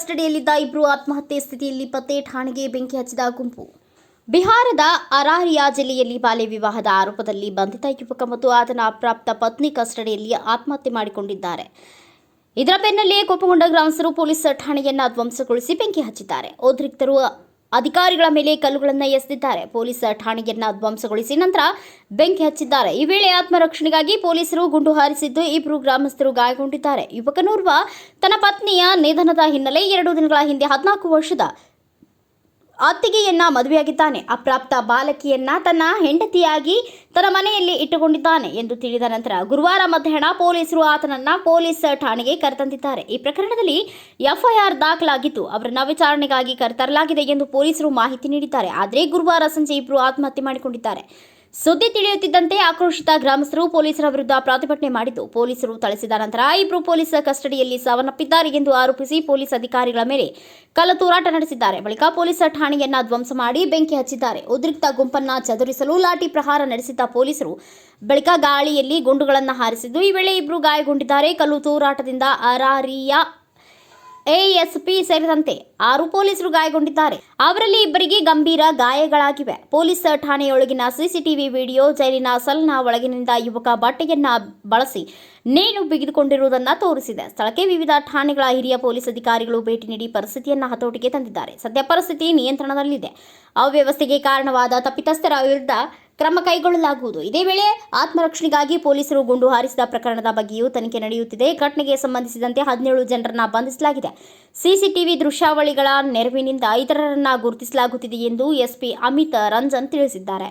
ಕಸ್ಟಡಿಯಲ್ಲಿದ್ದ ಇಬ್ಬರು ಆತ್ಮಹತ್ಯೆ ಸ್ಥಿತಿಯಲ್ಲಿ ಪತ್ತೆ, ಠಾಣೆಗೆ ಬೆಂಕಿ ಹಚ್ಚಿದ ಗುಂಪು. ಬಿಹಾರದ ಅರಾರಿಯಾ ಜಿಲ್ಲೆಯಲ್ಲಿ ಬಾಲ್ಯ ವಿವಾಹದ ಆರೋಪದಲ್ಲಿ ಬಂಧಿತ ಯುವಕ ಮತ್ತು ಆತನ ಅಪ್ರಾಪ್ತ ಪತ್ನಿ ಕಸ್ಟಡಿಯಲ್ಲಿ ಆತ್ಮಹತ್ಯೆ ಮಾಡಿಕೊಂಡಿದ್ದಾರೆ. ಇದರ ಬೆನ್ನಲ್ಲೇ ಕೋಪಗೊಂಡ ಗ್ರಾಮಸ್ಥರು ಪೊಲೀಸ್ ಠಾಣೆಯನ್ನ ಧ್ವಂಸಗೊಳಿಸಿ ಬೆಂಕಿ ಹಚ್ಚಿದ್ದಾರೆ. ಉದ್ರಿಕ್ತರು ಅಧಿಕಾರಿಗಳ ಮೇಲೆ ಕಲ್ಲುಗಳನ್ನು ಎಸೆದಿದ್ದಾರೆ. ಪೊಲೀಸ್ ಠಾಣೆಯನ್ನ ಧ್ವಂಸಗೊಳಿಸಿ ನಂತರ ಬೆಂಕಿ ಹಚ್ಚಿದ್ದಾರೆ. ಈ ವೇಳೆ ಆತ್ಮರಕ್ಷಣೆಗಾಗಿ ಪೊಲೀಸರು ಗುಂಡು ಹಾರಿಸಿದ್ದು ಇಬ್ಬರು ಗ್ರಾಮಸ್ಥರು ಗಾಯಗೊಂಡಿದ್ದಾರೆ. ಯುವಕನೋರ್ವ ತನ್ನ ಪತ್ನಿಯ ನಿಧನದ ಹಿನ್ನೆಲೆ 2 ದಿನಗಳ ಹಿಂದೆ 14 ವರ್ಷದ ಅತ್ತಿಗೆಯನ್ನ ಮದುವೆಯಾಗಿದ್ದಾನೆ. ಅಪ್ರಾಪ್ತ ಬಾಲಕಿಯನ್ನ ತನ್ನ ಹೆಂಡತಿಯಾಗಿ ತನ್ನ ಮನೆಯಲ್ಲಿ ಇಟ್ಟುಕೊಂಡಿದ್ದಾನೆ ಎಂದು ತಿಳಿದ ನಂತರ ಗುರುವಾರ ಮಧ್ಯಾಹ್ನ ಪೊಲೀಸರು ಆತನನ್ನ ಪೊಲೀಸ್ ಠಾಣೆಗೆ ಕರೆತಂದಿದ್ದಾರೆ. ಈ ಪ್ರಕರಣದಲ್ಲಿ ಎಫ್ಐಆರ್ ದಾಖಲಾಗಿದ್ದು ಅವರನ್ನ ವಿಚಾರಣೆಗಾಗಿ ಕರೆತರಲಾಗಿದೆ ಎಂದು ಪೊಲೀಸರು ಮಾಹಿತಿ ನೀಡಿದ್ದಾರೆ. ಆದರೆ ಗುರುವಾರ ಸಂಜೆ ಇಬ್ಬರು ಆತ್ಮಹತ್ಯೆ ಮಾಡಿಕೊಂಡಿದ್ದಾರೆ. ಸುದ್ದಿ ತಿಳಿಯುತ್ತಿದ್ದಂತೆ ಆಕ್ರೋಶಿತ ಗ್ರಾಮಸ್ಥರು ಪೊಲೀಸರ ವಿರುದ್ಧ ಪ್ರತಿಭಟನೆ ಮಾಡಿದ್ದು, ಪೊಲೀಸರು ಥಳಿಸಿದ ನಂತರ ಇಬ್ಬರು ಪೊಲೀಸ್ ಕಸ್ಟಡಿಯಲ್ಲಿ ಸಾವನ್ನಪ್ಪಿದ್ದಾರೆ ಎಂದು ಆರೋಪಿಸಿ ಪೊಲೀಸ್ ಅಧಿಕಾರಿಗಳ ಮೇಲೆ ಕಲ್ಲು ತೂರಾಟ ನಡೆಸಿದ್ದಾರೆ. ಬಳಿಕ ಪೊಲೀಸ್ ಠಾಣೆಯನ್ನ ಧ್ವಂಸ ಮಾಡಿ ಬೆಂಕಿ ಹಚ್ಚಿದ್ದಾರೆ. ಉದ್ರಿಕ್ತ ಗುಂಪನ್ನ ಚದುರಿಸಲು ಲಾಠಿ ಪ್ರಹಾರ ನಡೆಸಿದ್ದ ಪೊಲೀಸರು ಬಳಿಕ ಗಾಳಿಯಲ್ಲಿ ಗುಂಡುಗಳನ್ನು ಹಾರಿಸಿದ್ದು, ಈ ವೇಳೆ ಇಬ್ಬರು ಗಾಯಗೊಂಡಿದ್ದಾರೆ. ಕಲ್ಲು ತೂರಾಟದಿಂದ ಅರಾರಿಯಾ ಎಎಸ್ಪಿ ಸೇರಿದಂತೆ 6 ಪೊಲೀಸರು ಗಾಯಗೊಂಡಿದ್ದಾರೆ. ಅವರಲ್ಲಿ ಇಬ್ಬರಿಗೆ ಗಂಭೀರ ಗಾಯಗಳಾಗಿವೆ. ಪೊಲೀಸ್ ಠಾಣೆಯೊಳಗಿನ ಸಿಸಿಟಿವಿ ವಿಡಿಯೋ ಜೈಲಿನ ಸೆಲ್ನ ಒಳಗಿನಿಂದ ಯುವಕ ಬಟ್ಟೆಯನ್ನ ಬಳಸಿ ನೇಣು ಬಿಗಿದುಕೊಂಡಿರುವುದನ್ನು ತೋರಿಸಿದೆ. ಸ್ಥಳಕ್ಕೆ ವಿವಿಧ ಠಾಣೆಗಳ ಹಿರಿಯ ಪೊಲೀಸ್ ಅಧಿಕಾರಿಗಳು ಭೇಟಿ ನೀಡಿ ಪರಿಸ್ಥಿತಿಯನ್ನು ಹತೋಟಿಗೆ ತಂದಿದ್ದಾರೆ. ಸದ್ಯ ಪರಿಸ್ಥಿತಿ ನಿಯಂತ್ರಣದಲ್ಲಿದೆ. ಅವ್ಯವಸ್ಥೆಗೆ ಕಾರಣವಾದ ತಪ್ಪಿತಸ್ಥರ ವಿರುದ್ಧ ಕ್ರಮ ಕೈಗೊಳ್ಳಲಾಗುವುದು. ಇದೇ ವೇಳೆ ಆತ್ಮರಕ್ಷಣೆಗಾಗಿ ಪೊಲೀಸರು ಗುಂಡು ಹಾರಿಸಿದ ಪ್ರಕರಣದ ಬಗ್ಗೆಯೂ ತನಿಖೆ ನಡೆಯುತ್ತಿದೆ. ಘಟನೆಗೆ ಸಂಬಂಧಿಸಿದಂತೆ 17 ಜನರನ್ನ ಬಂಧಿಸಲಾಗಿದೆ. ಸಿಸಿಟಿವಿ ದೃಶ್ಯಾವಳಿಗಳ ನೆರವಿನಿಂದ ಇತರರನ್ನ ಗುರುತಿಸಲಾಗುತ್ತಿದೆ ಎಂದು ಎಸ್ಪಿ ಅಮಿತ್ ರಂಜನ್ ತಿಳಿಸಿದ್ದಾರೆ.